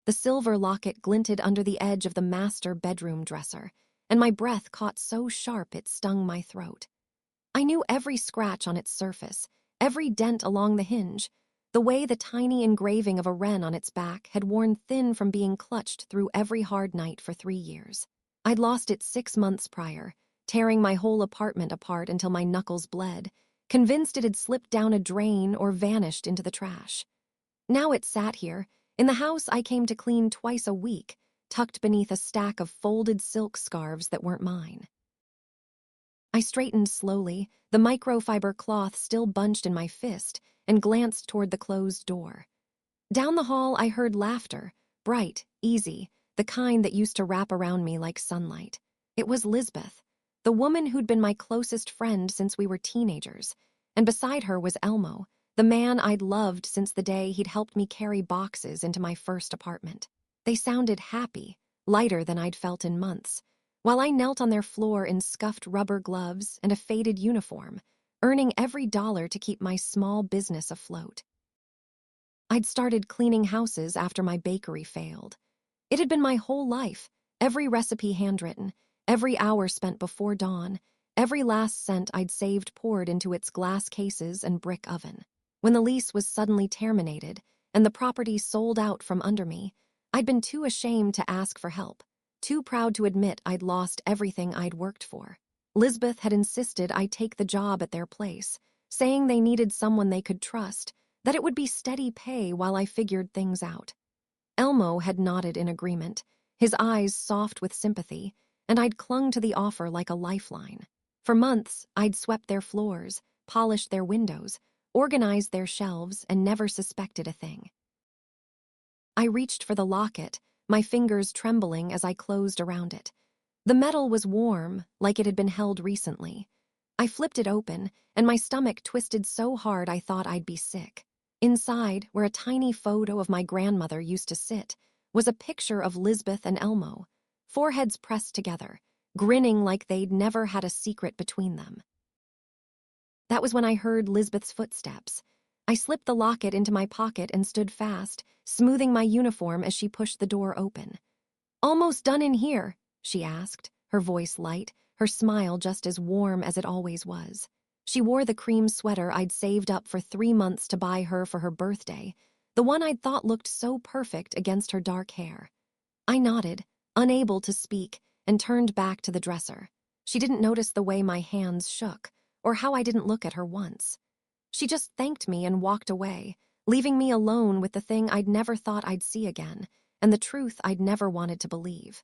The silver locket glinted under the edge of the master bedroom dresser, and my breath caught so sharp it stung my throat. I knew every scratch on its surface, every dent along the hinge, the way the tiny engraving of a wren on its back had worn thin from being clutched through every hard night for 3 years. I'd lost it 6 months prior, tearing my whole apartment apart until my knuckles bled, convinced it had slipped down a drain or vanished into the trash. Now it sat here, in the house I came to clean twice a week, tucked beneath a stack of folded silk scarves that weren't mine. I straightened slowly, the microfiber cloth still bunched in my fist, and glanced toward the closed door. Down the hall I heard laughter, bright, easy, the kind that used to wrap around me like sunlight. It was Lisbeth, the woman who'd been my closest friend since we were teenagers, and beside her was Elmo, the man I'd loved since the day he'd helped me carry boxes into my first apartment. They sounded happy, lighter than I'd felt in months, while I knelt on their floor in scuffed rubber gloves and a faded uniform, earning every dollar to keep my small business afloat. I'd started cleaning houses after my bakery failed. It had been my whole life, every recipe handwritten, every hour spent before dawn, every last cent I'd saved poured into its glass cases and brick oven. When the lease was suddenly terminated and the property sold out from under me, I'd been too ashamed to ask for help, too proud to admit I'd lost everything I'd worked for. Lisbeth had insisted I take the job at their place, saying they needed someone they could trust, that it would be steady pay while I figured things out. Elmo had nodded in agreement, his eyes soft with sympathy, and I'd clung to the offer like a lifeline. For months, I'd swept their floors, polished their windows, organized their shelves, and never suspected a thing. I reached for the locket, my fingers trembling as I closed around it. The metal was warm, like it had been held recently. I flipped it open, and my stomach twisted so hard I thought I'd be sick. Inside, where a tiny photo of my grandmother used to sit, was a picture of Lisbeth and Elmo, foreheads pressed together, grinning like they'd never had a secret between them. That was when I heard Lisbeth's footsteps. I slipped the locket into my pocket and stood fast, smoothing my uniform as she pushed the door open. "Almost done in here?" she asked, her voice light, her smile just as warm as it always was. She wore the cream sweater I'd saved up for 3 months to buy her for her birthday, the one I'd thought looked so perfect against her dark hair. I nodded, unable to speak, and turned back to the dresser. She didn't notice the way my hands shook, or how I didn't look at her once. She just thanked me and walked away, leaving me alone with the thing I'd never thought I'd see again, and the truth I'd never wanted to believe.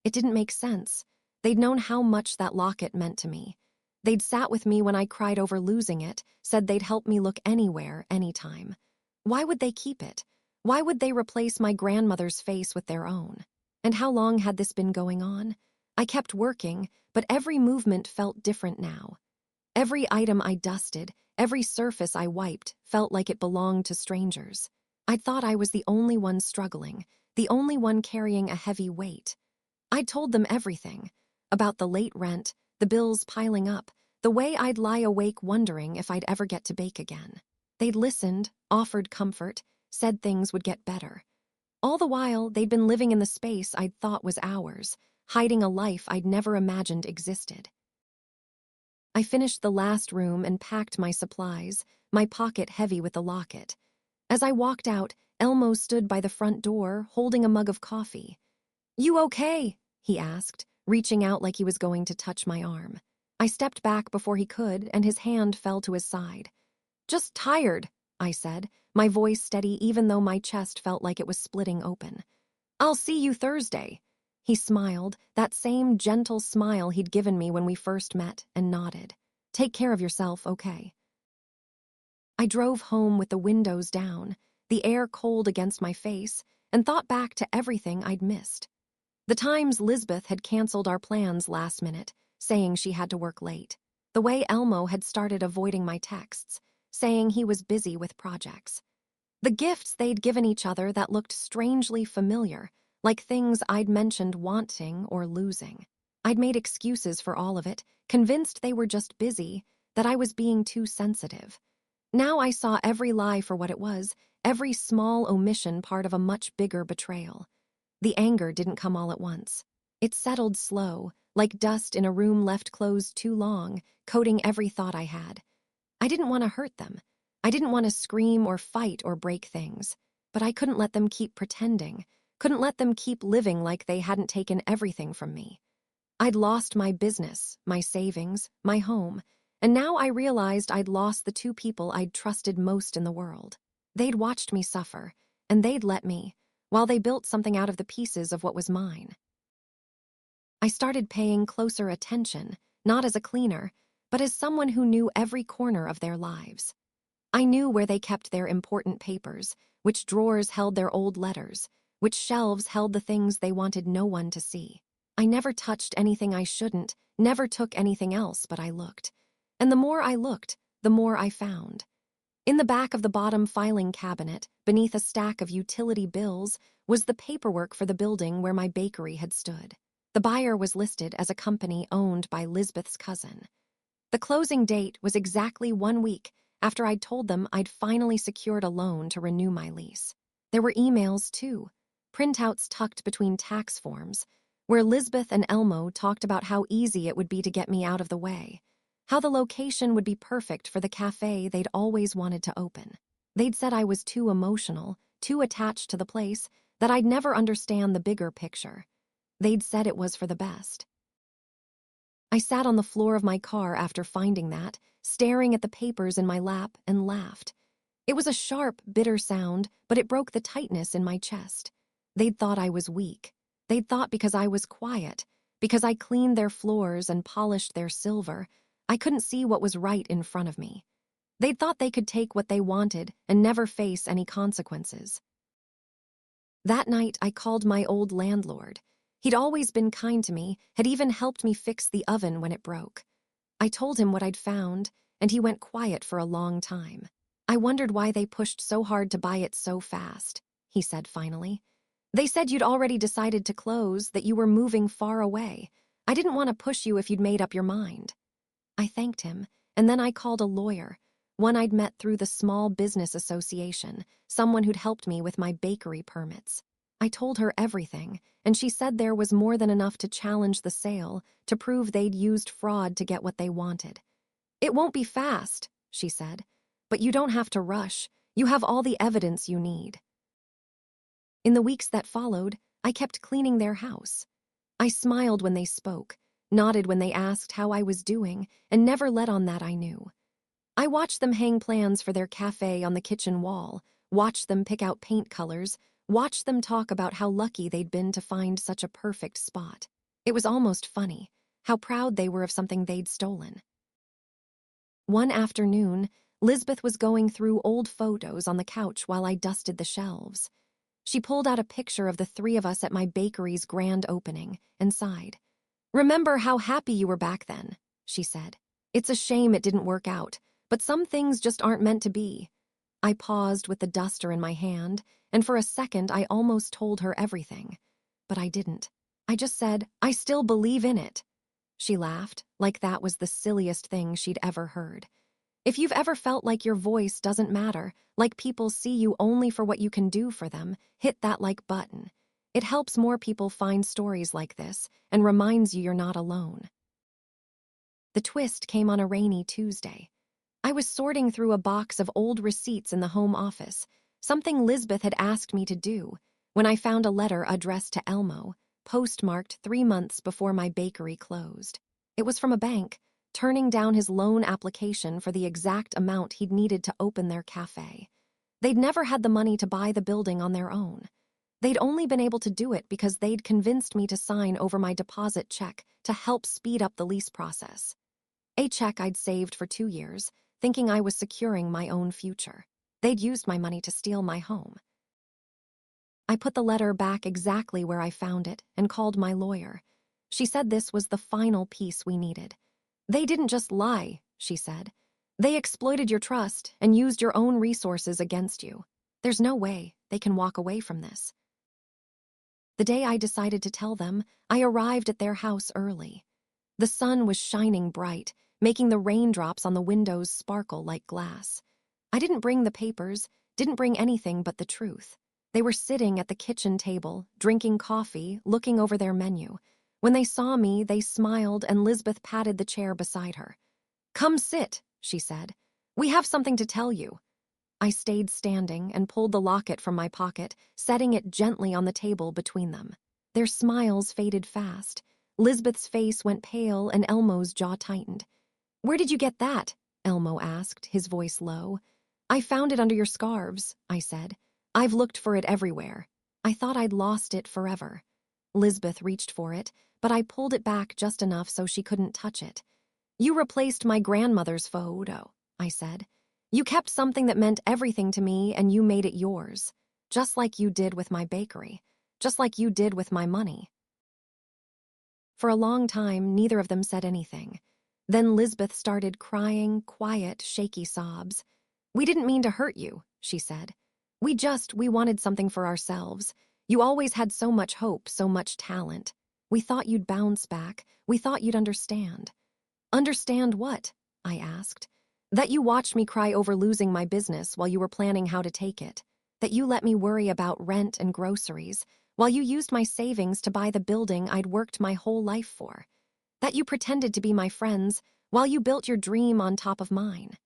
It didn't make sense. They'd known how much that locket meant to me. They'd sat with me when I cried over losing it, said they'd help me look anywhere, anytime. Why would they keep it? Why would they replace my grandmother's face with their own? And how long had this been going on? I kept working, but every movement felt different now. Every item I dusted, every surface I wiped, felt like it belonged to strangers. I thought I was the only one struggling, the only one carrying a heavy weight. I'd told them everything, about the late rent, the bills piling up, the way I'd lie awake wondering if I'd ever get to bake again. They'd listened, offered comfort, said things would get better. All the while, they'd been living in the space I'd thought was ours, hiding a life I'd never imagined existed. I finished the last room and packed my supplies, my pocket heavy with the locket. As I walked out, Elmo stood by the front door, holding a mug of coffee. "You okay?" he asked, reaching out like he was going to touch my arm. I stepped back before he could, and his hand fell to his side. "Just tired," I said, my voice steady even though my chest felt like it was splitting open. "I'll see you Thursday." He smiled, that same gentle smile he'd given me when we first met, and nodded. "Take care of yourself, okay?" I drove home with the windows down, the air cold against my face, and thought back to everything I'd missed. The times Lisbeth had canceled our plans last minute, saying she had to work late. The way Elmo had started avoiding my texts, saying he was busy with projects. The gifts they'd given each other that looked strangely familiar, like things I'd mentioned wanting or losing. I'd made excuses for all of it, convinced they were just busy, that I was being too sensitive. Now I saw every lie for what it was, every small omission part of a much bigger betrayal. The anger didn't come all at once. It settled slow, like dust in a room left closed too long, coating every thought I had. I didn't want to hurt them. I didn't want to scream or fight or break things. But I couldn't let them keep pretending, couldn't let them keep living like they hadn't taken everything from me. I'd lost my business, my savings, my home, and now I realized I'd lost the two people I'd trusted most in the world. They'd watched me suffer, and they'd let me, while they built something out of the pieces of what was mine. I started paying closer attention, not as a cleaner, but as someone who knew every corner of their lives. I knew where they kept their important papers, which drawers held their old letters, which shelves held the things they wanted no one to see. I never touched anything I shouldn't, never took anything else, but I looked. And the more I looked, the more I found. In the back of the bottom filing cabinet, beneath a stack of utility bills, was the paperwork for the building where my bakery had stood. The buyer was listed as a company owned by Lisbeth's cousin. The closing date was exactly 1 week after I'd told them I'd finally secured a loan to renew my lease. There were emails, too, printouts tucked between tax forms, where Lisbeth and Elmo talked about how easy it would be to get me out of the way, how the location would be perfect for the cafe they'd always wanted to open. They'd said I was too emotional, too attached to the place, that I'd never understand the bigger picture. They'd said it was for the best. I sat on the floor of my car after finding that, staring at the papers in my lap, and laughed. It was a sharp, bitter sound, but it broke the tightness in my chest. They'd thought I was weak. They'd thought because I was quiet, because I cleaned their floors and polished their silver, I couldn't see what was right in front of me. They'd thought they could take what they wanted and never face any consequences. That night, I called my old landlord. He'd always been kind to me, had even helped me fix the oven when it broke. I told him what I'd found, and he went quiet for a long time. I wondered why they pushed so hard to buy it so fast, he said finally. They said you'd already decided to close, that you were moving far away. I didn't want to push you if you'd made up your mind. I thanked him, and then I called a lawyer, one I'd met through the Small Business Association, someone who'd helped me with my bakery permits. I told her everything, and she said there was more than enough to challenge the sale, to prove they'd used fraud to get what they wanted. It won't be fast, she said, but you don't have to rush. You have all the evidence you need. In the weeks that followed, I kept cleaning their house. I smiled when they spoke, nodded when they asked how I was doing, and never let on that I knew. I watched them hang plans for their cafe on the kitchen wall, watched them pick out paint colors, watched them talk about how lucky they'd been to find such a perfect spot. It was almost funny, how proud they were of something they'd stolen. One afternoon, Lisbeth was going through old photos on the couch while I dusted the shelves. She pulled out a picture of the three of us at my bakery's grand opening and sighed. "Remember how happy you were back then," she said. "It's a shame it didn't work out, but some things just aren't meant to be." I paused with the duster in my hand, and for a second I almost told her everything. But I didn't. I just said, "I still believe in it." She laughed, like that was the silliest thing she'd ever heard. If you've ever felt like your voice doesn't matter, like people see you only for what you can do for them, hit that like button. It helps more people find stories like this and reminds you you're not alone. The twist came on a rainy Tuesday. I was sorting through a box of old receipts in the home office, something Lisbeth had asked me to do, when I found a letter addressed to Elmo, postmarked 3 months before my bakery closed. It was from a bank, turning down his loan application for the exact amount he'd needed to open their cafe. They'd never had the money to buy the building on their own. They'd only been able to do it because they'd convinced me to sign over my deposit check to help speed up the lease process. A check I'd saved for 2 years, thinking I was securing my own future. They'd used my money to steal my home. I put the letter back exactly where I found it and called my lawyer. She said this was the final piece we needed. "They didn't just lie," she said. "They exploited your trust and used your own resources against you. There's no way they can walk away from this." The day I decided to tell them, I arrived at their house early. The sun was shining bright, making the raindrops on the windows sparkle like glass. I didn't bring the papers, didn't bring anything but the truth. They were sitting at the kitchen table, drinking coffee, looking over their menu. When they saw me, they smiled and Lisbeth patted the chair beside her. "Come sit," she said. "We have something to tell you." I stayed standing and pulled the locket from my pocket, setting it gently on the table between them. Their smiles faded fast. Lisbeth's face went pale and Elmo's jaw tightened. "Where did you get that?" Elmo asked, his voice low. "I found it under your scarves," I said. "I've looked for it everywhere. I thought I'd lost it forever." Lisbeth reached for it, but I pulled it back just enough so she couldn't touch it. "You replaced my grandmother's photo," I said. "You kept something that meant everything to me and you made it yours, just like you did with my bakery, just like you did with my money." For a long time, neither of them said anything. Then Lisbeth started crying, quiet, shaky sobs. "We didn't mean to hurt you," she said. We wanted something for ourselves. You always had so much hope, so much talent. We thought you'd bounce back. We thought you'd understand." "Understand what?" I asked. "That you watched me cry over losing my business while you were planning how to take it. That you let me worry about rent and groceries, while you used my savings to buy the building I'd worked my whole life for. That you pretended to be my friends while you built your dream on top of mine."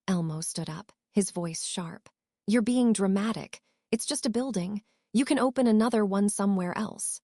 Elmo stood up, his voice sharp. "You're being dramatic. It's just a building. You can open another one somewhere else."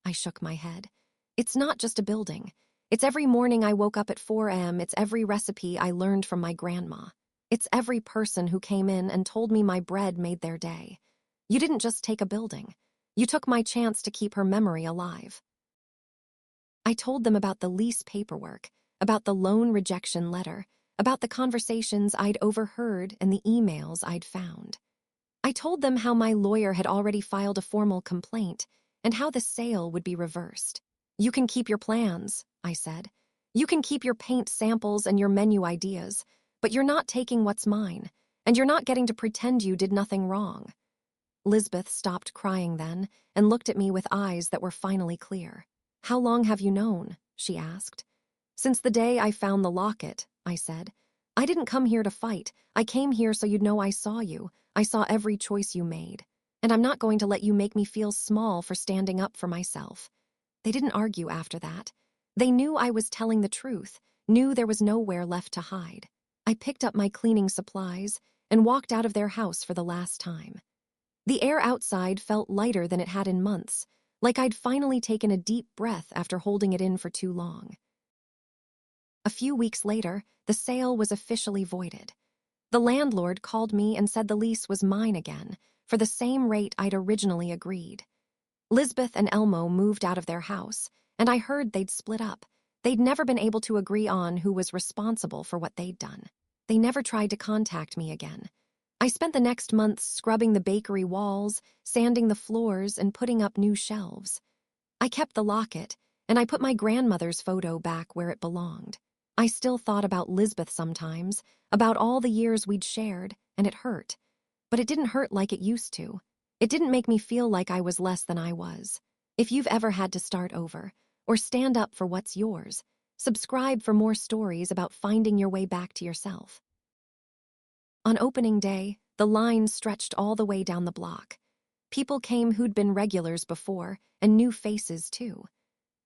I shook my head. "It's not just a building. It's every morning I woke up at 4 a.m. It's every recipe I learned from my grandma. It's every person who came in and told me my bread made their day. You didn't just take a building. You took my chance to keep her memory alive." I told them about the lease paperwork, about the loan rejection letter, about the conversations I'd overheard and the emails I'd found. I told them how my lawyer had already filed a formal complaint and how the sale would be reversed. "You can keep your plans," I said. "You can keep your paint samples and your menu ideas, but you're not taking what's mine, and you're not getting to pretend you did nothing wrong." Lisbeth stopped crying then and looked at me with eyes that were finally clear. "How long have you known?" she asked. "Since the day I found the locket," I said. "I didn't come here to fight. I came here so you'd know I saw you. I saw every choice you made. And I'm not going to let you make me feel small for standing up for myself." They didn't argue after that. They knew I was telling the truth, knew there was nowhere left to hide. I picked up my cleaning supplies and walked out of their house for the last time. The air outside felt lighter than it had in months, like I'd finally taken a deep breath after holding it in for too long. A few weeks later, the sale was officially voided. The landlord called me and said the lease was mine again, for the same rate I'd originally agreed. Lisbeth and Elmo moved out of their house, and I heard they'd split up. They'd never been able to agree on who was responsible for what they'd done. They never tried to contact me again. I spent the next months scrubbing the bakery walls, sanding the floors, and putting up new shelves. I kept the locket, and I put my grandmother's photo back where it belonged. I still thought about Lisbeth sometimes, about all the years we'd shared, and it hurt. But it didn't hurt like it used to. It didn't make me feel like I was less than I was. If you've ever had to start over, or stand up for what's yours, subscribe for more stories about finding your way back to yourself. On opening day, the line stretched all the way down the block. People came who'd been regulars before, and new faces too.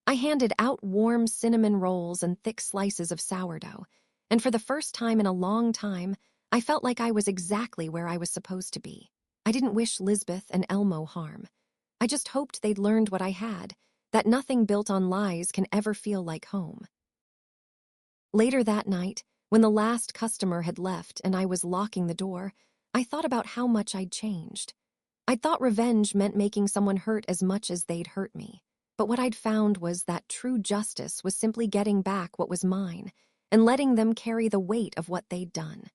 I handed out warm cinnamon rolls and thick slices of sourdough, and for the first time in a long time, I felt like I was exactly where I was supposed to be. I didn't wish Lisbeth and Elmo harm. I just hoped they'd learned what I had, that nothing built on lies can ever feel like home. Later that night, when the last customer had left and I was locking the door, I thought about how much I'd changed. I'd thought revenge meant making someone hurt as much as they'd hurt me. But what I'd found was that true justice was simply getting back what was mine and letting them carry the weight of what they'd done.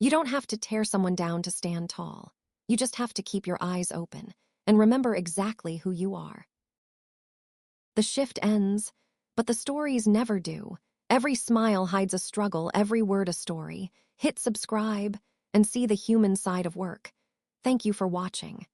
You don't have to tear someone down to stand tall. You just have to keep your eyes open and remember exactly who you are. The shift ends, but the stories never do. Every smile hides a struggle, every word a story. Hit subscribe and see the human side of work. Thank you for watching.